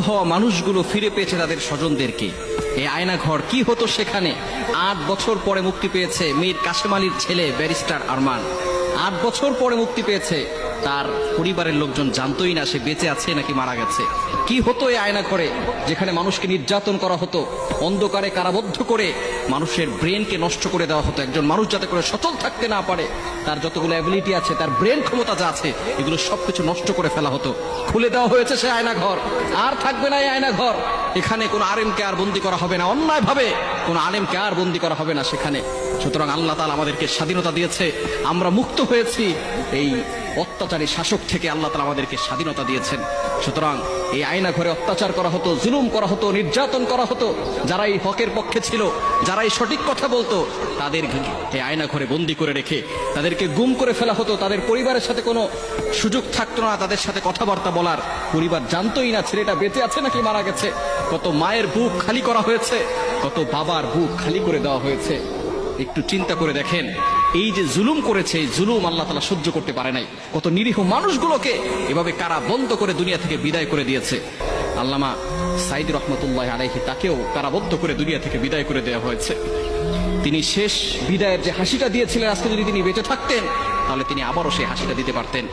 হওয়া মানুষগুলো ফিরে পেয়েছে তাদের স্বজনদেরকে। এই আয়না ঘর কি হতো সেখানে? 8 বছর পরে মুক্তি পেয়েছে মীর কাশেম আলীর ছেলে ব্যারিস্টার আরমান। 8 বছর পরে মুক্তি পেয়েছে, তার পরিবারের লোকজন জানতোই না সে বেঁচে আছে নাকি মারা গেছে। কি হতো এই আয়না ঘরে, যেখানে মানুষকে নির্যাতন করা হতো, অন্ধকারে কারাবদ্ধ করে মানুষের ব্রেনকে নষ্ট করে দেওয়া হতো। একজন মানুষ যাতে করে সচল থাকতে না পারে, তার যতগুলো অ্যাবিলিটি আছে, তার ব্রেন ক্ষমতা যা আছে, এগুলো সবকিছু নষ্ট করে ফেলা হতো। খুলে দেওয়া হয়েছে সে আয়না ঘর, আর থাকবে না এই আয়না ঘর। এখানে কোনো আলেমকে আর বন্দী করা হবে না, অন্যায় ভাবে কোনো আলেমকে আর বন্দী করা হবে না সেখানে। সুতরাং আল্লাহ তাআলা আমাদেরকে স্বাধীনতা দিয়েছে, আমরা মুক্ত হয়েছি এই অত্যাচারী শাসক থেকে। আল্লাহ তাআলা আমাদেরকে স্বাধীনতা দিয়েছেন। সুতরাং এই আয়না ঘরে অত্যাচার করা হতো, জুলুম করা হতো, নির্যাতন করা হতো। যারা এই হকের পক্ষে ছিল, যারা এই সঠিক কথা বলতো, তাদের এই আয়না ঘরে বন্দী করে রেখে তাদেরকে গুম করে ফেলা হতো। তাদের পরিবারের সাথে কোনো সুযোগ থাকতো না তাদের সাথে কথাবার্তা বলার। পরিবার জানতোই না ছেলেটা বেঁচে আছে নাকি মারা গেছে। কত মায়ের বুক খালি করা হয়েছে, কত বাবার বুক খালি করে দেওয়া হয়েছে। একটু চিন্তা করে দেখেন, এই যে জুলুম করেছে, এই জুলুম আল্লাহ তাআলা সহ্য করতে পারে নাই। কত নিরীহ মানুষগুলোকে এভাবে কারা বন্ধ করে দুনিয়া থেকে বিদায় করে দিয়েছে। আল্লামা সাঈদী রহমতুল্লাহ আলাইহি, তাকেও কারাবদ্ধ করে দুনিয়া থেকে বিদায় করে দেওয়া হয়েছে। তিনি শেষ বিদায়ের যে হাসিটা দিয়েছিলেন, আজকে যদি তিনি বেঁচে থাকতেন তাহলে তিনি আবারও সেই হাসিটা দিতে পারতেন।